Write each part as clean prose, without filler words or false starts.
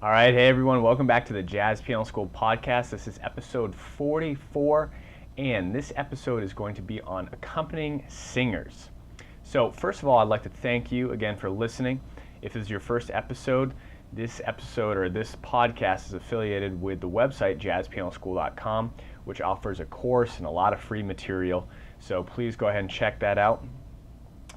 All right, hey everyone, welcome back to the Jazz Piano School podcast. This is episode 44, and this episode is going to be on accompanying singers. So first of all, I'd like to thank you again for listening. If this is your first episode, this podcast is affiliated with the website jazzpianoschool.com, which offers a course and a lot of free material. So please go ahead and check that out.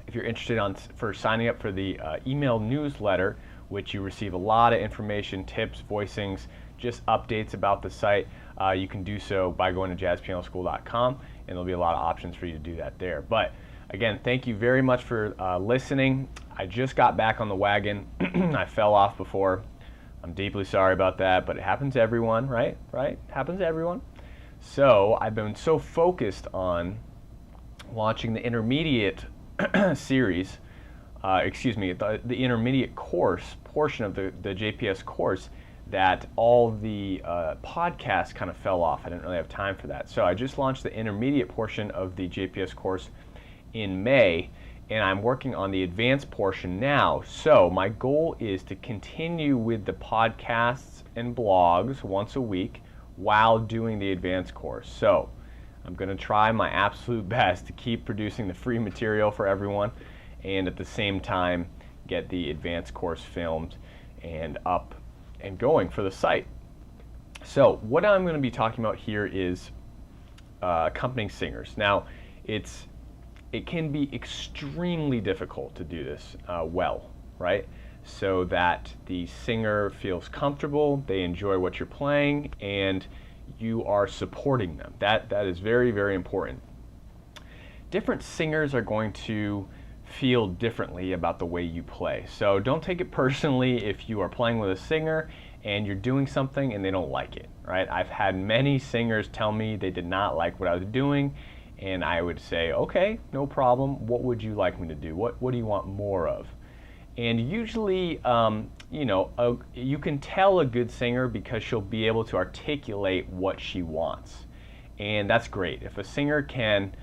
If you're interested for signing up for the email newsletter, which you receive a lot of information, tips, voicings, just updates about the site, you can do so by going to jazzpianoschool.com, and there'll be a lot of options for you to do that there. But again, thank you very much for listening. I just got back on the wagon. I fell off before. I'm deeply sorry about that, but it happens to everyone, right? Right? Happens to everyone. So I've been so focused on launching the intermediate series, the intermediate course portion of the JPS course, that all the podcasts kind of fell off. I didn't really have time for that. So I just launched the intermediate portion of the JPS course in May, and I'm working on the advanced portion now. So my goal is to continue with the podcasts and blogs once a week while doing the advanced course. So I'm going to try my absolute best to keep producing the free material for everyone, and at the same time get the advanced course filmed and up and going for the site. So what I'm going to be talking about here is accompanying singers. Now it can be extremely difficult to do this well, right? So that the singer feels comfortable, they enjoy what you're playing, and you are supporting them. That is very, very important. Different singers are going to feel differently about the way you play. So don't take it personally if you are playing with a singer and you're doing something and they don't like it, right? I've had many singers tell me they did not like what I was doing, and I would say, okay, no problem. What would you like me to do? What do you want more of? And usually, you can tell a good singer because she'll be able to articulate what she wants. And that's great. If a singer can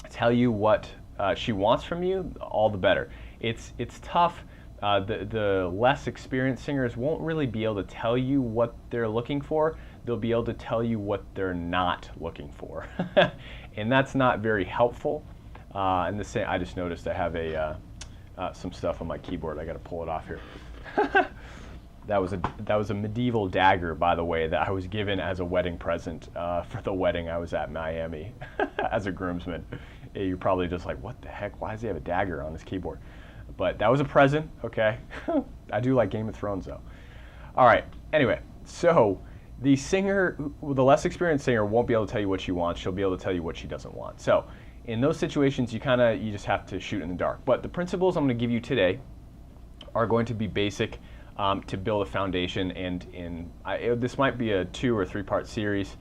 tell you what she wants from you, all the better. It's tough. The less experienced singers won't really be able to tell you what they're looking for. They'll be able to tell you what they're not looking for. And that's not very helpful. And the same, I just noticed I have some stuff on my keyboard. I got to pull it off here. That was a medieval dagger, by the way, that I was given as a wedding present for the wedding I was at in Miami as a groomsman. You're probably just like, what the heck? Why does he have a dagger on his keyboard? But that was a present, okay? I do like Game of Thrones, though. All right, anyway, so the less experienced singer won't be able to tell you what she wants. She'll be able to tell you what she doesn't want. So in those situations, you just have to shoot in the dark. But the principles I'm going to give you today are going to be basic to build a foundation, and this might be a 2 or 3 part series.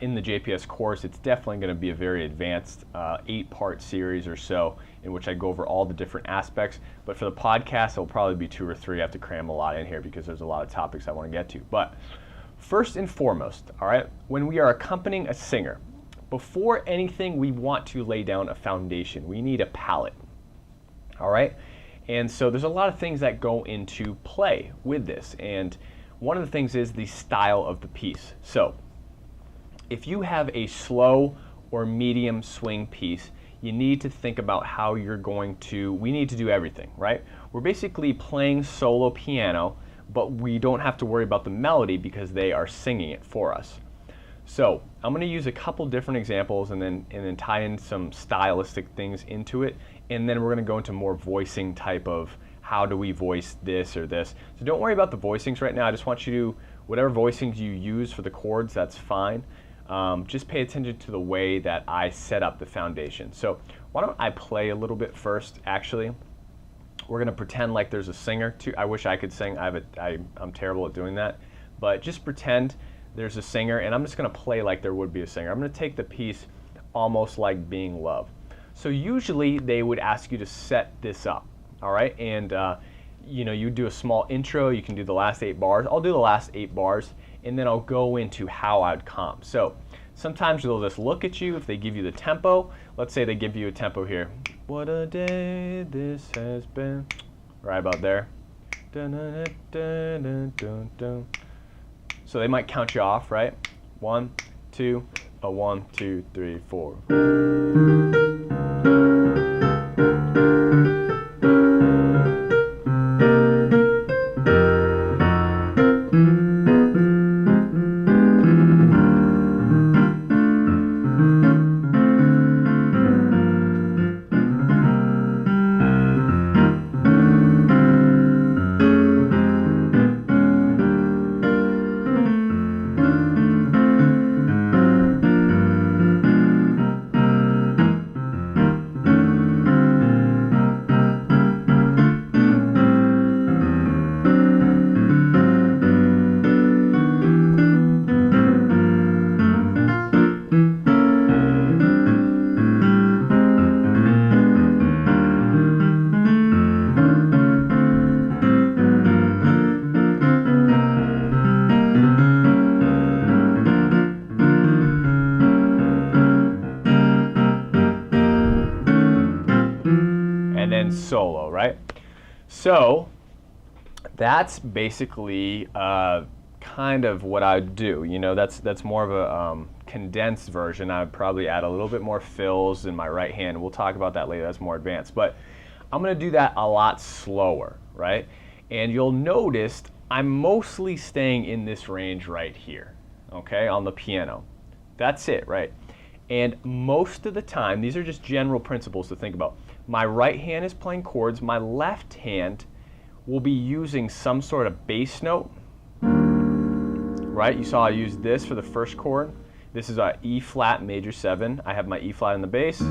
In the JPS course, it's definitely going to be a very advanced 8-part series or so, in which I go over all the different aspects. But for the podcast, it'll probably be 2 or 3. I have to cram a lot in here because there's a lot of topics I want to get to. But first and foremost, all right, when we are accompanying a singer, before anything, we want to lay down a foundation. We need a palette, all right? And so there's a lot of things that go into play with this. And one of the things is the style of the piece. So if you have a slow or medium swing piece, you need to think about how you're going to, we need to do everything, right? We're basically playing solo piano, but we don't have to worry about the melody because they are singing it for us. So I'm going to use a couple different examples and then tie in some stylistic things into it, and then we're going to go into more voicing type of how do we voice this or this. So don't worry about the voicings right now. I just want you to, whatever voicings you use for the chords, that's fine. Just pay attention to the way that I set up the foundation. So why don't I play a little bit first, actually. We're going to pretend like there's a singer. I wish I could sing. I'm terrible at doing that. But just pretend there's a singer, and I'm just going to play like there would be a singer. I'm going to take the piece almost like Being Love. So usually they would ask you to set this up, all right? And you do a small intro. You can do the last 8 bars. I'll do the last 8 bars, and then I'll go into how I'd comp. So sometimes they'll just look at you if they give you the tempo. Let's say they give you a tempo here. What a day this has been. Right about there. So they might count you off, right? 1, 2, 1, 2, 3, 4. Solo, right? So that's basically kind of what I do. You know, that's more of a condensed version. I'd probably add a little bit more fills in my right hand. We'll talk about that later. That's more advanced. But I'm going to do that a lot slower, right? And you'll notice I'm mostly staying in this range right here, okay, on the piano. That's it, right? And most of the time, these are just general principles to think about. My right hand is playing chords. My left hand will be using some sort of bass note, right? You saw I used this for the first chord. This is a E flat major 7. I have my E flat in the bass.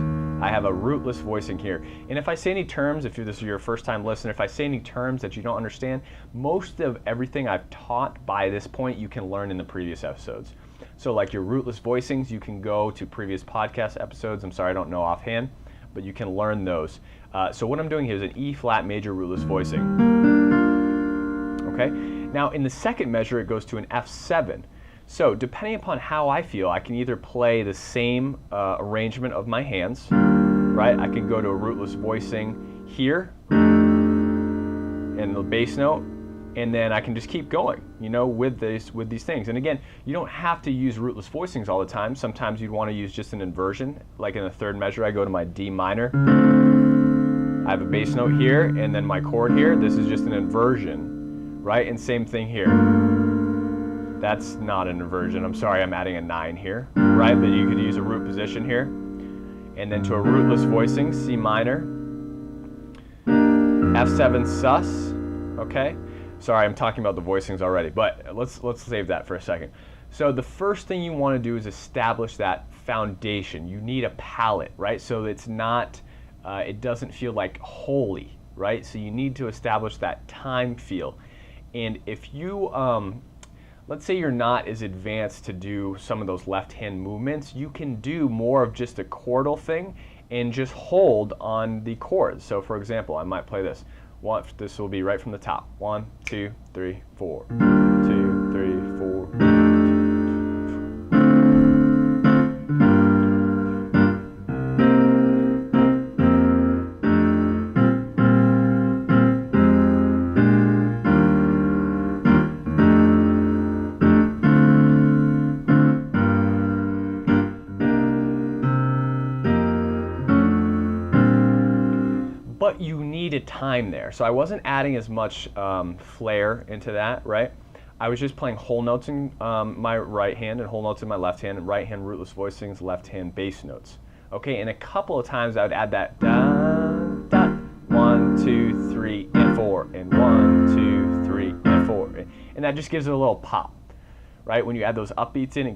I have a rootless voicing here. And if I say any terms, if this is your first time listener, if I say any terms that you don't understand, most of everything I've taught by this point you can learn in the previous episodes. So like your rootless voicings, you can go to previous podcast episodes. I'm sorry, I don't know offhand, but you can learn those. So what I'm doing here is an E flat major rootless voicing. Okay. Now in the second measure, it goes to an F7. So depending upon how I feel, I can either play the same arrangement of my hands, right? I can go to a rootless voicing here, and the bass note, and then I can just keep going, you know, with these things. And again, you don't have to use rootless voicings all the time. Sometimes you'd want to use just an inversion. Like in the third measure, I go to my D minor. I have a bass note here, and then my chord here. This is just an inversion, right? And same thing here. That's not an inversion. I'm sorry, I'm adding a 9 here, right? But you could use a root position here. And then to a rootless voicing, C minor, F7 sus, okay? Sorry, I'm talking about the voicings already, but let's save that for a second. So the first thing you want to do is establish that foundation. You need a palette, right? So it's not, it doesn't feel like holy, right? So you need to establish that time feel. And if you, let's say you're not as advanced to do some of those left hand movements, you can do more of just a chordal thing and just hold on the chords. So for example, I might play this. This will be right from the top. 1, 2, 3, 4. 2, 3, 4. But you needed time there. So I wasn't adding as much flair into that, right? I was just playing whole notes in my right hand and whole notes in my left hand, and right hand rootless voicings, left hand bass notes. Okay, and a couple of times I would add that da, da, 1, 2, 3, and 4, and 1, 2, 3, and 4. And that just gives it a little pop, right? When you add those upbeats in,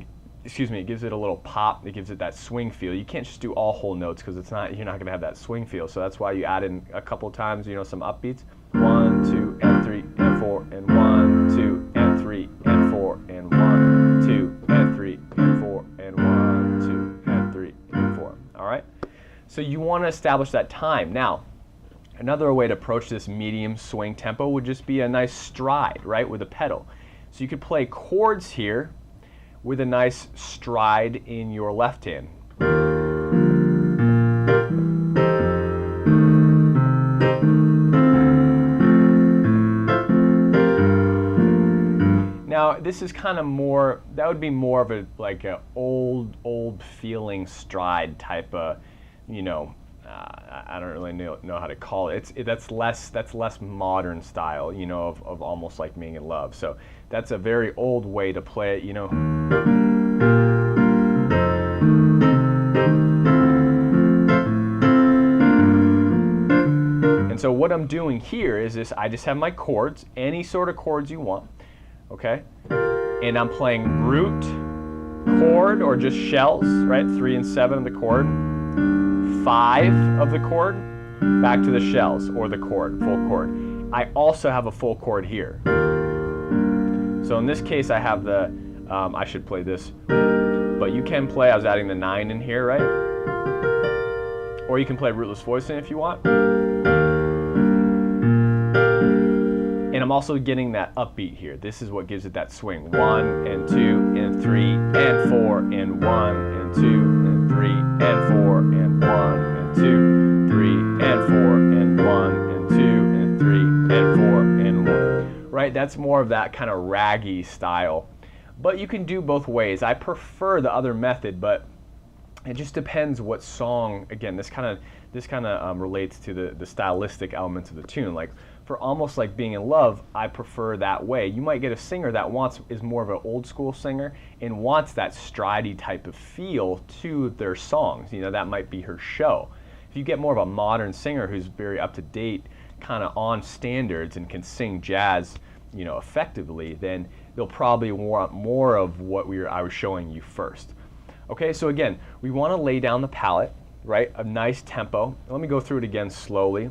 it gives it a little pop. It gives it that swing feel. You can't just do all whole notes because you're not going to have that swing feel. So that's why you add in a couple of times, you know, some upbeats. 1, 2, and 3, and 4, and 1, 2, and 3, and 4, and 1, 2, and 3, and 4, and 1, 2, and 3, and 4. All right. So you want to establish that time. Now, another way to approach this medium swing tempo would just be a nice stride, right, with a pedal. So you could play chords here with a nice stride in your left hand. Now this is kind of more, that would be more of a like a old feeling stride type of, you know, I don't really know how to call it. That's less modern style, you know, of almost like being in love. So that's a very old way to play it, you know. And so what I'm doing here is this, I just have my chords, any sort of chords you want, okay? And I'm playing root, chord, or just shells, right? 3 and 7 of the chord, 5 of the chord, back to the shells, or the chord, full chord. I also have a full chord here. So in this case I have the, I should play this, but you can play, I was adding the 9 in here, right? Or you can play Rootless Voicing if you want. And I'm also getting that upbeat here. This is what gives it that swing. 1 and 2 and 3 and 4 and 1 and 2 and 3 and 4 and 1 and 2, 3 and 4 and 1 and 2 and 3 and 4 and 1. Right? That's more of that kind of raggy style. But you can do both ways. I prefer the other method, but it just depends what song. Again, this kind of relates to the stylistic elements of the tune. Like for almost like being in love, I prefer that way. You might get a singer that is more of an old school singer and wants that stridey type of feel to their songs. You know, that might be her show. If you get more of a modern singer who's very up to date, kind of on standards and can sing jazz, you know, effectively, then they'll probably want more of what I was showing you first. Okay, so again, we want to lay down the palette, right? A nice tempo. Let me go through it again slowly,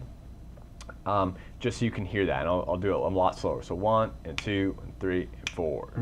just so you can hear that. And I'll do it a lot slower. So 1 and 2 and 3 and 4.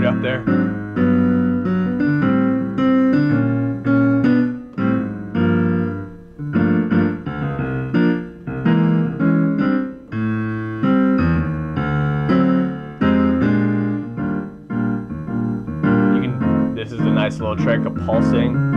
Up there. This is a nice little trick of pulsing.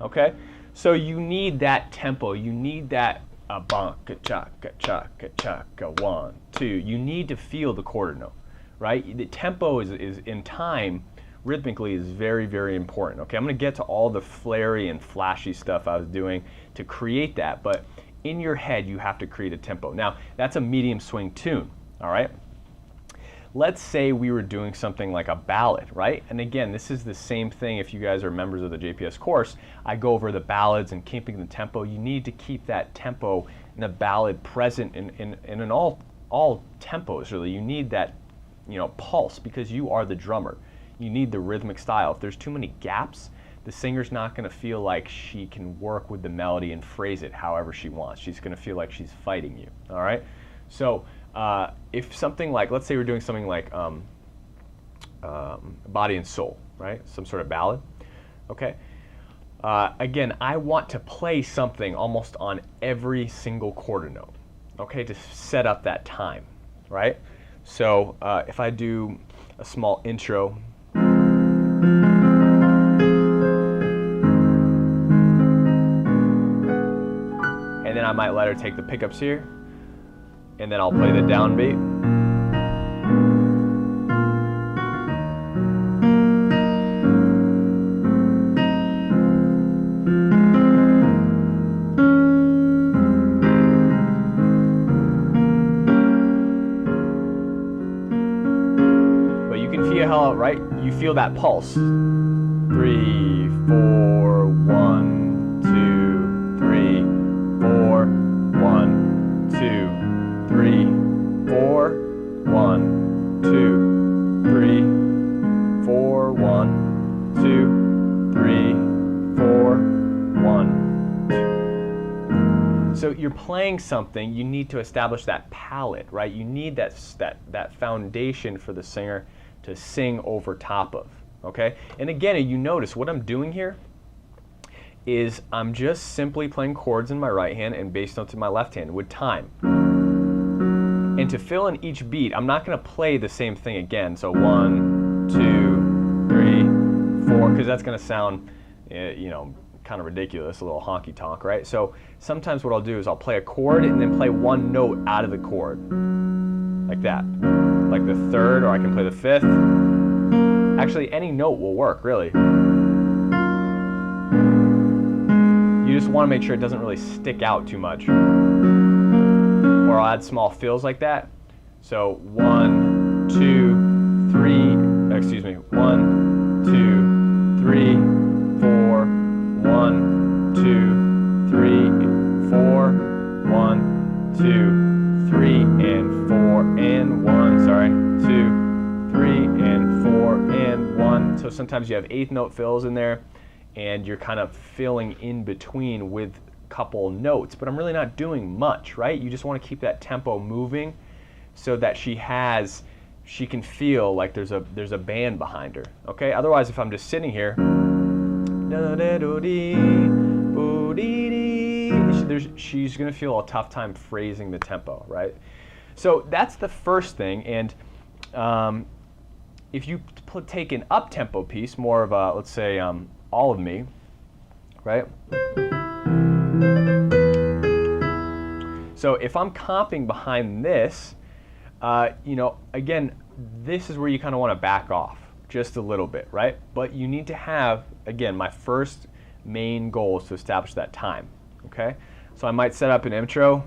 Okay, so you need that tempo. You need that bonka chaka chaka chaka 1 2. You need to feel the quarter note, right? The tempo is in time, rhythmically, is very, very important. Okay, I'm going to get to all the flary and flashy stuff I was doing to create that, but in your head you have to create a tempo. Now that's a medium swing tune. All right. Let's say we were doing something like a ballad, right? And again, this is the same thing. If you guys are members of the JPS course, I go over the ballads and keeping the tempo. You need to keep that tempo in the ballad present in all tempos, really. You need that, you know, pulse, because you are the drummer. You need the rhythmic style. If there's too many gaps, the singer's not going to feel like she can work with the melody and phrase it however she wants. She's going to feel like she's fighting you, all right? So if something like, let's say we're doing something like Body and Soul, right? Some sort of ballad, okay? Again, I want to play something almost on every single quarter note, okay, to set up that time, right? So if I do a small intro, and then I might let her take the pickups here, and then I'll play the downbeat. But you can feel how, right? You feel that pulse. 3, 4, 1, 2, 3, 4, 1, 2, 3, 4, 1, 2, 3, 4, 1, 2, 3, 4, 1, 2. So you're playing something, you need to establish that palette, right? You need that foundation for the singer to sing over top of, okay? And again, you notice what I'm doing here is I'm just simply playing chords in my right hand and bass notes in my left hand with time. And to fill in each beat, I'm not going to play the same thing again. So 1, 2, 3, 4, because that's going to sound, you know, kind of ridiculous, a little honky tonk, right? So sometimes what I'll do is I'll play a chord and then play one note out of the chord, like that, like the third, or I can play the fifth. Actually, any note will work, really. You just want to make sure it doesn't really stick out too much. Or I'll add small fills like that. So 1, 2, 3, excuse me, 1, 2, 3, 4, 1, 2, 3, 4, 1, 2, 3, and 4, and 1, sorry, 2, 3, and 4, and 1. So sometimes you have eighth note fills in there, and you're kind of filling in between with a couple notes, but I'm really not doing much, right? You just want to keep that tempo moving so that she can feel like there's a band behind her, okay? Otherwise, if I'm just sitting here, she's gonna feel a tough time phrasing the tempo, right? So that's the first thing, and if you take an up-tempo piece, more of a, let's say, All of Me, right? So if I'm comping behind this, you know, again, this is where you kind of want to back off just a little bit, right? But you need to have, again, my first main goal is to establish that time, okay? So I might set up an intro.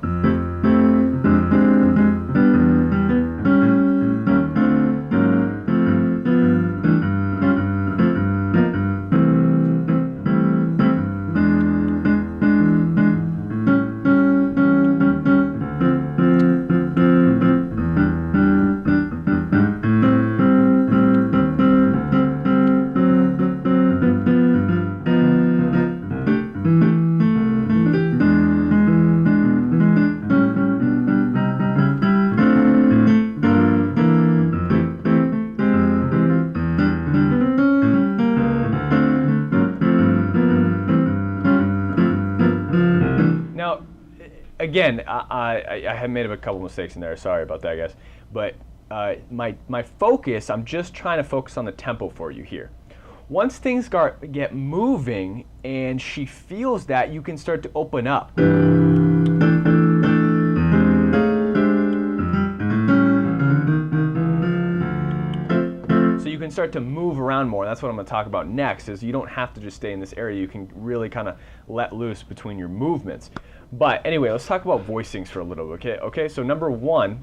Again, I have made a couple mistakes in there. Sorry about that, guys. But my focus, I'm just trying to focus on the tempo for you here. Once things get moving and she feels that, you can start to open up. So you can start to move around more. That's what I'm going to talk about next, is you don't have to just stay in this area. You can really kind of let loose between your movements. But anyway, let's talk about voicings for a little bit, okay? So number one,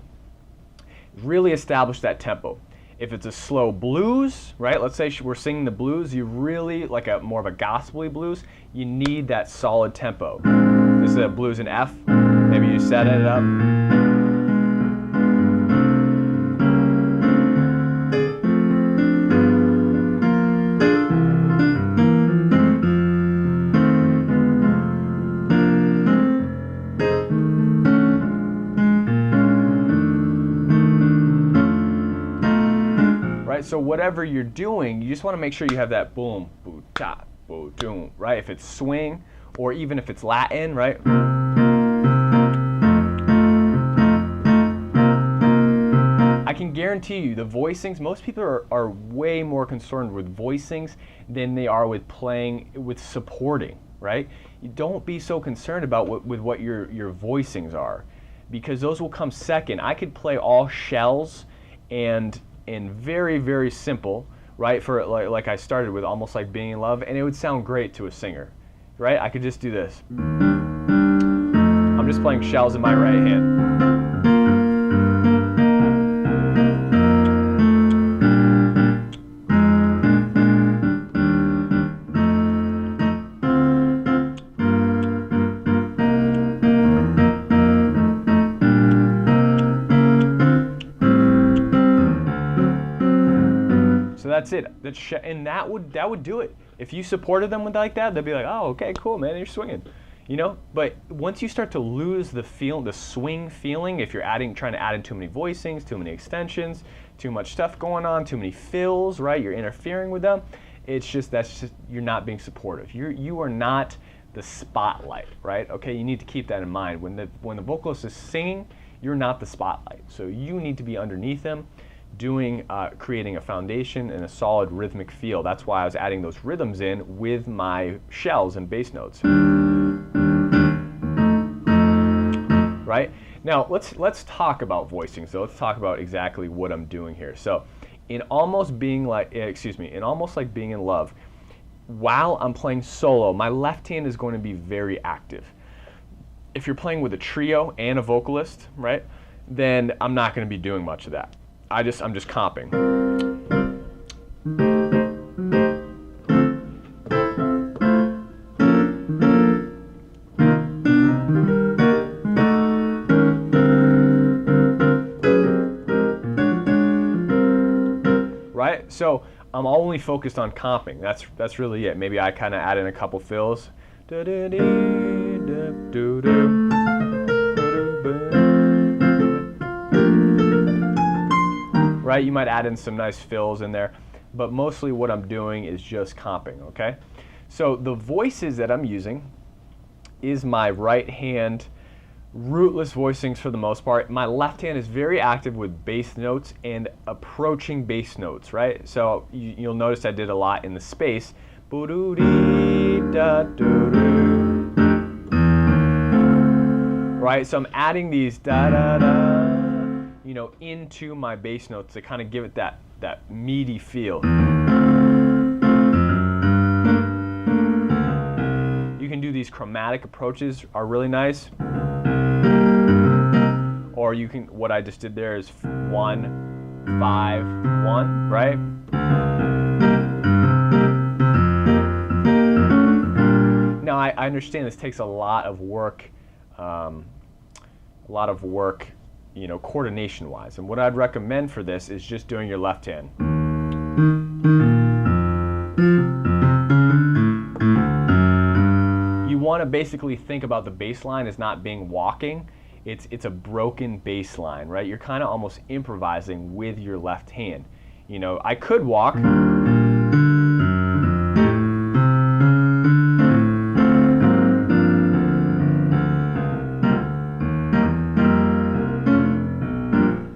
really establish that tempo. If it's a slow blues, right? Let's say we're singing the blues, you really, like more of a gospel-y blues, you need that solid tempo. This is a blues in F. Maybe you set it up. So whatever you're doing, you just want to make sure you have that boom, boom, cha, boom, doom, right? If it's swing, or even if it's Latin, right? I can guarantee you the voicings, most people are way more concerned with voicings than they are with playing, with supporting, right? You don't be so concerned about what your voicings are, because those will come second. I could play all shells and very, very simple, right? For like I started with, almost like Being in Love, and it would sound great to a singer, right? I could just do this. I'm just playing shells in my right hand. that's it. And that would do it. If you supported them with like that, they'd be like, oh, okay, cool, man, you're swinging. You know, but once you start to lose the swing feeling, if you're trying to add in too many voicings, too many extensions, too much stuff going on, too many fills, right? You're interfering with them. That's just you're not being supportive. You are not the spotlight, right? Okay, you need to keep that in mind. When the vocalist is singing, you're not the spotlight. So you need to be underneath them, creating a foundation and a solid rhythmic feel. That's why I was adding those rhythms in with my shells and bass notes. Right? Now let's talk about voicing. So let's talk about exactly what I'm doing here. So in almost like being in love, while I'm playing solo, my left hand is going to be very active. If you're playing with a trio and a vocalist, right, then I'm not going to be doing much of that. I'm just comping. Right? So I'm only focused on comping. That's really it. Maybe I kind of add in a couple fills. Right? You might add in some nice fills in there, but mostly what I'm doing is just comping, okay? So the voices that I'm using is my right hand rootless voicings for the most part. My left hand is very active with bass notes and approaching bass notes, right? So you'll notice I did a lot in the space. Right? So I'm adding these da-da-da, into my bass notes to kind of give it that meaty feel. You can do these chromatic approaches, are really nice. Or you can, what I just did there is 1, 5, 1, right? Now I understand this takes a lot of work, coordination-wise. And what I'd recommend for this is just doing your left hand. You want to basically think about the bass line as not being walking. It's a broken bass line, right? You're kind of almost improvising with your left hand. I could walk.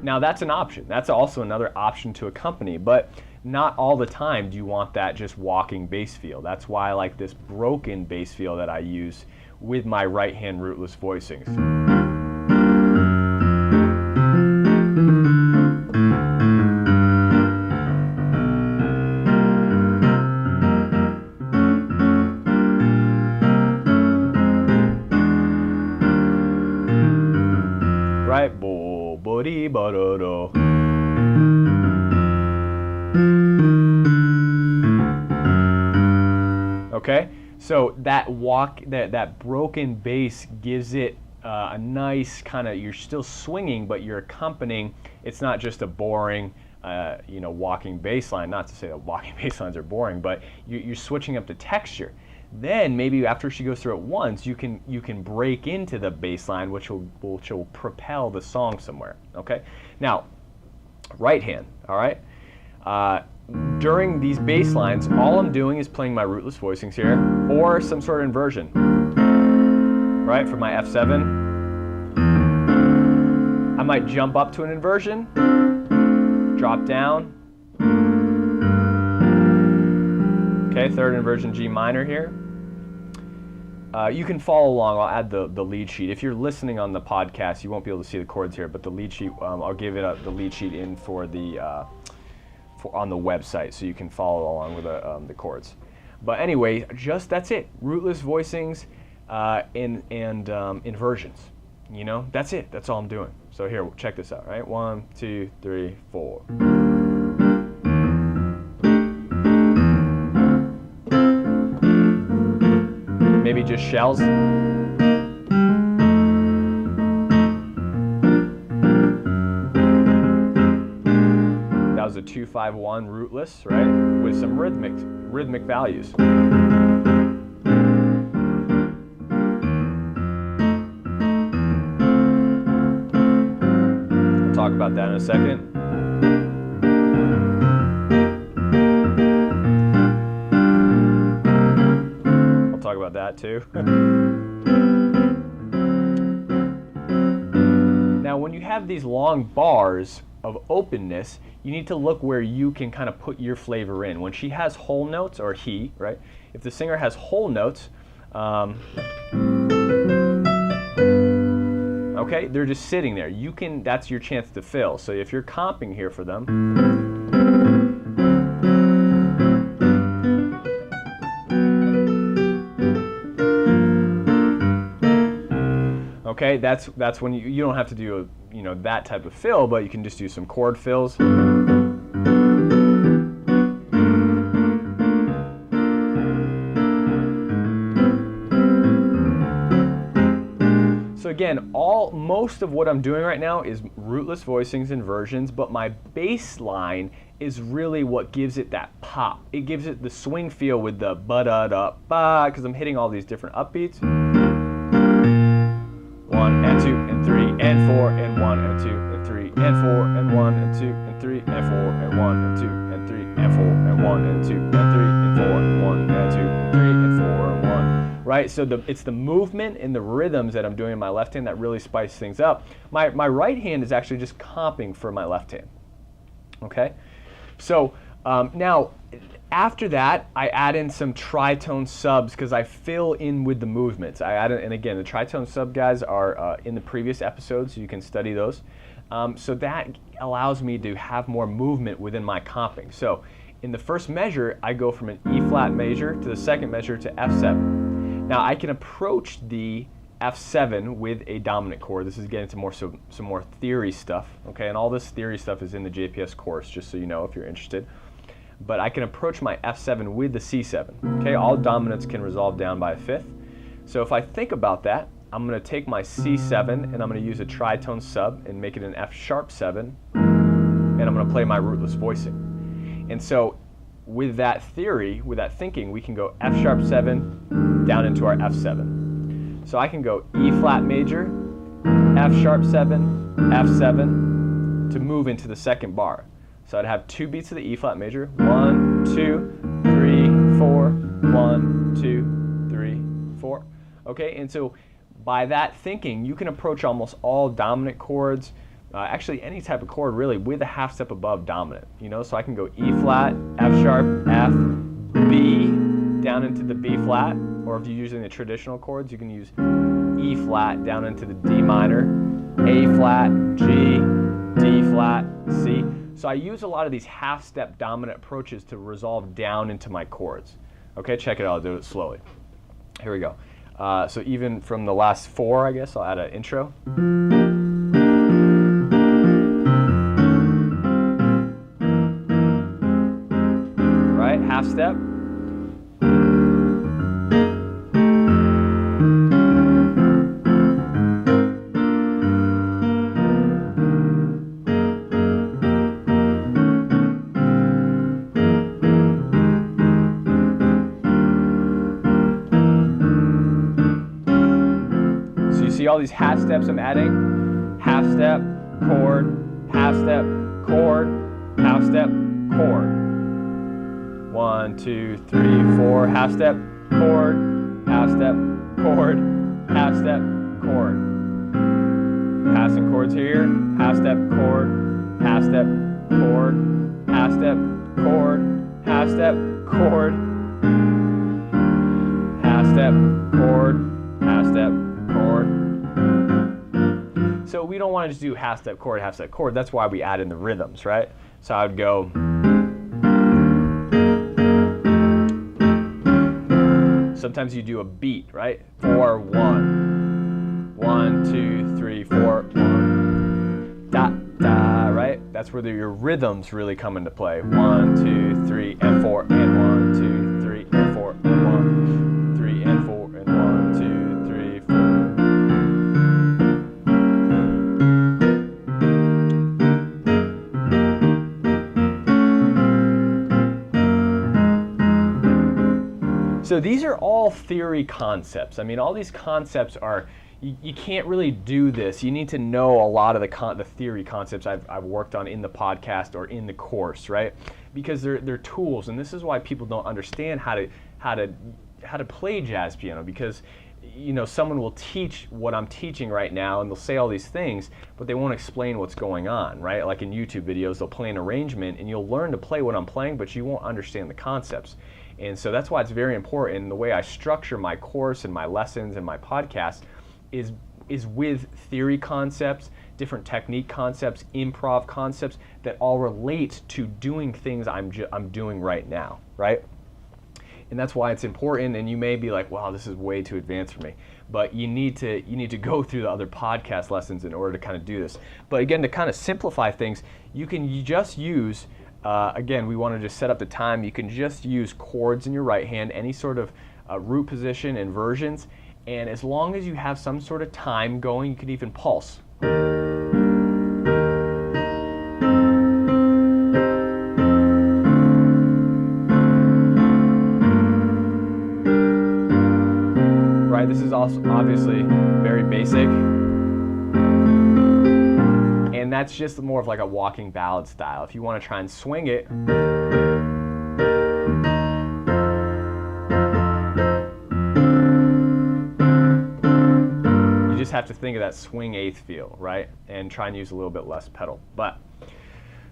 Now that's an option. That's also another option to accompany, but not all the time do you want that just walking bass feel. That's why I like this broken bass feel that I use with my right hand rootless voicings. Right? Bo-bo-dee-ba-do-do. Okay? So that broken bass gives it a nice kind of, you're still swinging, but you're accompanying. It's not just a boring, walking bass line. Not to say that walking bass lines are boring, but you're switching up the texture. Then maybe after she goes through it once, you can break into the bass line, which will propel the song somewhere. Okay. Now, right hand. All right. During these bass lines, all I'm doing is playing my rootless voicings here, or some sort of inversion. Right, for my F7. I might jump up to an inversion, drop down. Okay, third inversion G minor here. You can follow along. I'll add the lead sheet. If you're listening on the podcast, you won't be able to see the chords here, but the lead sheet, I'll give it the lead sheet in for on the website, so you can follow along with the chords. But anyway, that's it. Rootless voicings and inversions. That's it. That's all I'm doing. So here, check this out. Right, 1, 2, 3, 4. Maybe just shells. That was a 2-5-1 rootless, right, with some rhythmic values. I'll talk about that in a second. I'll talk about that too. Now, when you have these long bars of openness, you need to look where you can kind of put your flavor in. When she has whole notes, or he, right? If the singer has whole notes, okay, they're just sitting there. You can, that's your chance to fill. So if you're comping here for them, okay, that's when you don't have to do a, you know, that type of fill, but you can just do some chord fills. So again, most of what I'm doing right now is rootless voicings, inversions, but my bass line is really what gives it that pop. It gives it the swing feel with the ba-da-da-ba, because I'm hitting all these different upbeats. 1 and 2 and 3 and 4 and 1 and 2 and 3 and 4 and 1 and 2 and 3 and 4 and 1 and 2 and 3 and 4 and 1 and 2 and 3 and 4 and 1 and 2 and 3 and 4 and 1. Right? So it's the movement and the rhythms that I'm doing in my left hand that really spice things up. My right hand is actually just comping for my left hand. Okay? So now, after that, I add in some tritone subs because I fill in with the movements. I add in, and again, the tritone sub guys are in the previous episodes, so you can study those. So that allows me to have more movement within my comping. So in the first measure, I go from an E flat major to the second measure to F7. Now I can approach the F7 with a dominant chord. This is getting to some more theory stuff, okay? And all this theory stuff is in the JPS course, just so you know if you're interested. But I can approach my F7 with the C7, okay? All dominants can resolve down by a fifth. So if I think about that, I'm gonna take my C7 and I'm gonna use a tritone sub and make it an F sharp 7, and I'm gonna play my rootless voicing. And so with that theory, with that thinking, we can go F sharp 7 down into our F7. So I can go E flat major, F sharp 7, F7 to move into the second bar. So I'd have 2 beats of the E flat major, 1, 2, 3, 4, 1, 2, 3, 4. Okay, and so by that thinking, you can approach almost all dominant chords, actually any type of chord really, with a half step above dominant. You know, so I can go E flat, F sharp, F, B, down into the B flat, or if you're using the traditional chords, you can use E flat down into the D minor, A flat, G, D flat, C. So I use a lot of these half-step dominant approaches to resolve down into my chords. Okay, check it out, I'll do it slowly. Here we go. So even from the last 4, I guess, I'll add an intro. Right, half step. See all these half steps I'm adding? Half step, chord, half step, chord, half step, chord. 1, 2, 3, 4, half step, chord, half step, chord, half step, chord. Passing chords here, half step, chord, half step, chord, half step, chord, half step, chord, half step, chord, half step, chord. So we don't want to just do half step chord, half step chord. That's why we add in the rhythms, right? So I would go. Sometimes you do a beat, right? 4, 1. 1, 2, 3, 4, 1. Da, da, right? That's where your rhythms really come into play. 1, 2, 3, and 4, and 1, 2, 3, and 4, and 1, 3, and 4, and 1, 2, 3, 4. So these are all theory concepts. I mean, all these concepts are, you can't really do this. You need to know a lot of the theory concepts I've worked on in the podcast or in the course, right? Because they're tools, and this is why people don't understand how to play jazz piano, because someone will teach what I'm teaching right now and they'll say all these things, but they won't explain what's going on, right? Like in YouTube videos, they'll play an arrangement and you'll learn to play what I'm playing, but you won't understand the concepts. And so that's why it's very important. The way I structure my course and my lessons and my podcast is with theory concepts, different technique concepts, improv concepts that all relate to doing things I'm doing right now, right? And that's why it's important. And you may be like, wow, this is way too advanced for me. But you need to go through the other podcast lessons in order to kind of do this. But again, to kind of simplify things, you just use, again, we want to just set up the time. You can just use chords in your right hand, any sort of root position, inversions. And as long as you have some sort of time going, you can even pulse. Right, this is also obviously very basic. And that's just more of like a walking ballad style. If you want to try and swing it, just have to think of that swing eighth feel, right? And try and use a little bit less pedal. But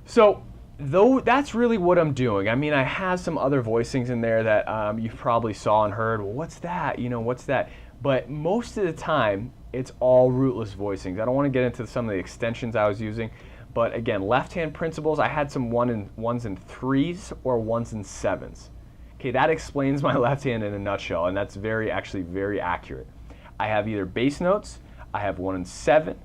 so though that's really what I'm doing. I mean, I have some other voicings in there that you probably saw and heard. Well, what's that? What's that? But most of the time, it's all rootless voicings. I don't want to get into some of the extensions I was using, but again, left hand principles. I had some 1s and 3s or 1s and 7s. Okay, that explains my left hand in a nutshell, and that's actually very accurate. I have either bass notes, I have 1 and 7,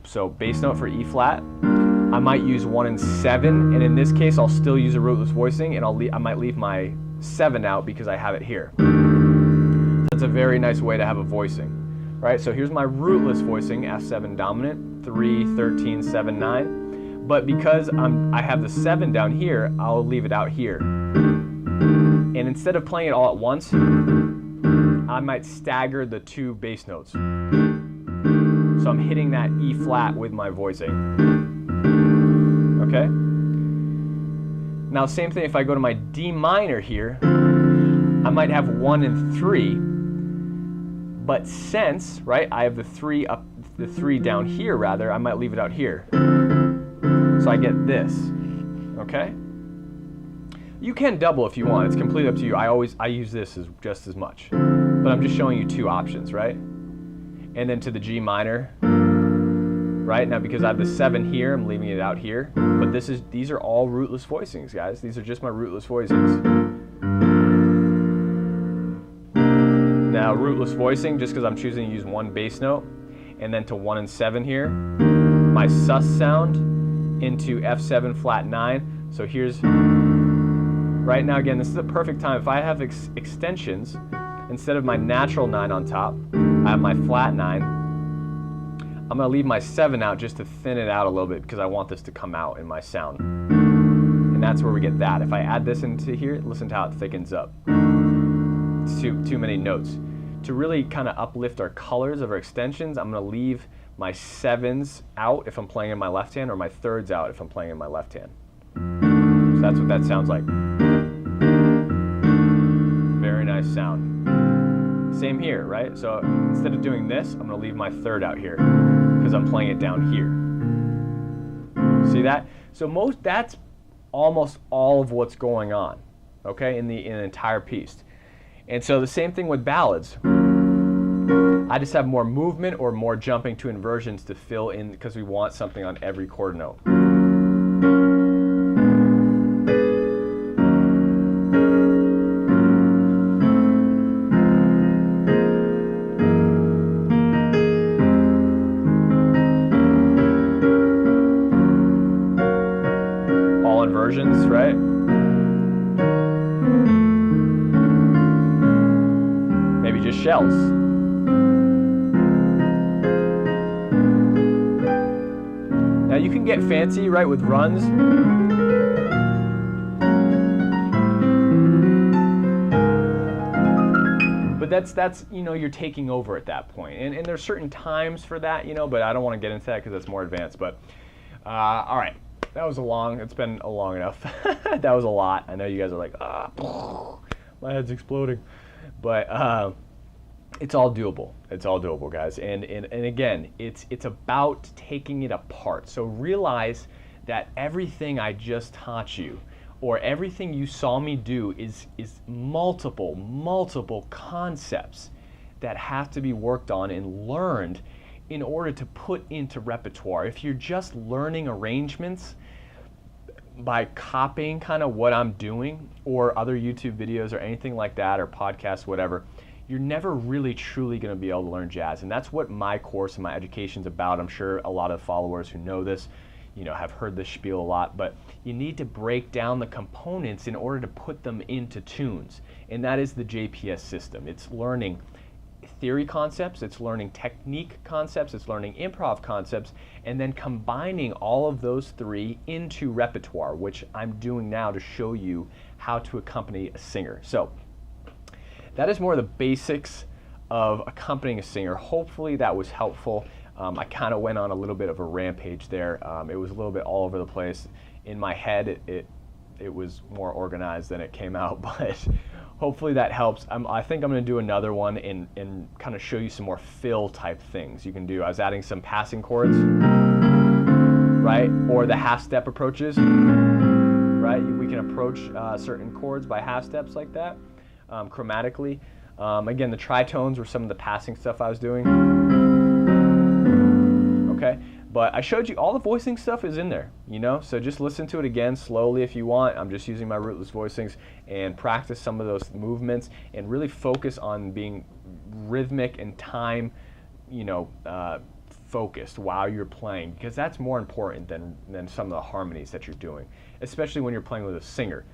so bass note for E flat, I might use 1 and 7, and in this case I'll still use a rootless voicing, and I might leave my 7 out because I have it here. That's a very nice way to have a voicing, right? So here's my rootless voicing, F7 dominant, 3, 13, 7, 9, but because I have the 7 down here, I'll leave it out here. And instead of playing it all at once, I might stagger the 2 bass notes. So I'm hitting that E flat with my voicing. Okay? Now same thing if I go to my D minor here, I might have 1 and 3, but since, right, I have the 3 down here rather, I might leave it out here. So I get this. Okay? You can double if you want. It's completely up to you. I use this as just as much. But I'm just showing you 2 options, right? And then to the G minor, right? Now because I have the 7 here, I'm leaving it out here. But these are all rootless voicings, guys. These are just my rootless voicings. Now rootless voicing, just because I'm choosing to use 1 bass note, and then to 1 and 7 here, my sus sound into F7 flat 9. So here's, right now again, this is a perfect time. If I have extensions, instead of my natural 9 on top, I have my flat 9. I'm going to leave my 7 out just to thin it out a little bit because I want this to come out in my sound. And that's where we get that. If I add this into here, listen to how it thickens up. It's too many notes. To really kind of uplift our colors of our extensions, I'm going to leave my 7s out if I'm playing in my left hand, or my 3rds out if I'm playing in my left hand. So that's what that sounds like. Very nice sound. Same here, right? So instead of doing this, I'm going to leave my 3rd out here because I'm playing it down here. See that? So that's almost all of what's going on, okay, in an entire piece. And so the same thing with ballads. I just have more movement or more jumping to inversions to fill in because we want something on every chord note. All inversions, right? Maybe just shells. Now you can get fancy, right, with runs. but that's you know, you're taking over at that point, and there's certain times for that, you know, but I don't want to get into that because that's more advanced. But all right, that was it's been a long enough. That was a lot. I know you guys are like, my head's exploding, but it's all doable. It's all doable, guys. And again, it's about taking it apart. So realize that everything I just taught you, or everything you saw me do, is multiple concepts that have to be worked on and learned in order to put into repertoire. If you're just learning arrangements by copying kind of what I'm doing, or other YouTube videos or anything like that, or podcasts, whatever, you're never really truly going to be able to learn jazz. And that's what my course and my education's about. I'm sure a lot of followers who know this, you know, have heard this spiel a lot, but you need to break down the components in order to put them into tunes. And that is the JPS system. It's learning theory concepts, it's learning technique concepts, it's learning improv concepts, and then combining all of those three into repertoire, which I'm doing now to show you how to accompany a singer. So that is more the basics of accompanying a singer. Hopefully that was helpful. I kind of went on a little bit of a rampage there. It was a little bit all over the place. In my head, it was more organized than it came out, but hopefully that helps. I think I'm going to do another one and kind of show you some more fill type things you can do. I was adding some passing chords, right? Or the half step approaches, right? We can approach certain chords by half steps like that, chromatically. Again, the tritones were some of the passing stuff I was doing. Okay, but I showed you all the voicing stuff is in there, you know, so just listen to it again slowly if you want. I'm just using my Rootless Voicings and practice some of those movements and really focus on being rhythmic and time, you know, focused while you're playing, because that's more important than some of the harmonies that you're doing, especially when you're playing with a singer.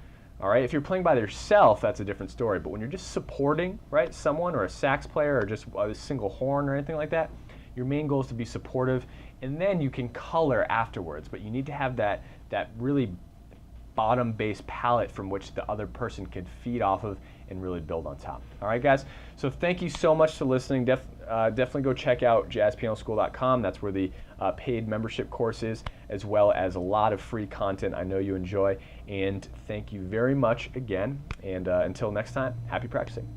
All right, if you're playing by yourself, that's a different story, but when you're just supporting, right, someone, or a sax player, or just a single horn or anything like that, your main goal is to be supportive, and then you can color afterwards, but you need to have that really bottom bass palette from which the other person can feed off of and really build on top. All right, guys, so thank you so much for listening. Definitely go check out jazzpianoschool.com. That's where the paid membership course is, as well as a lot of free content I know you enjoy. And thank you very much again, and until next time, happy practicing.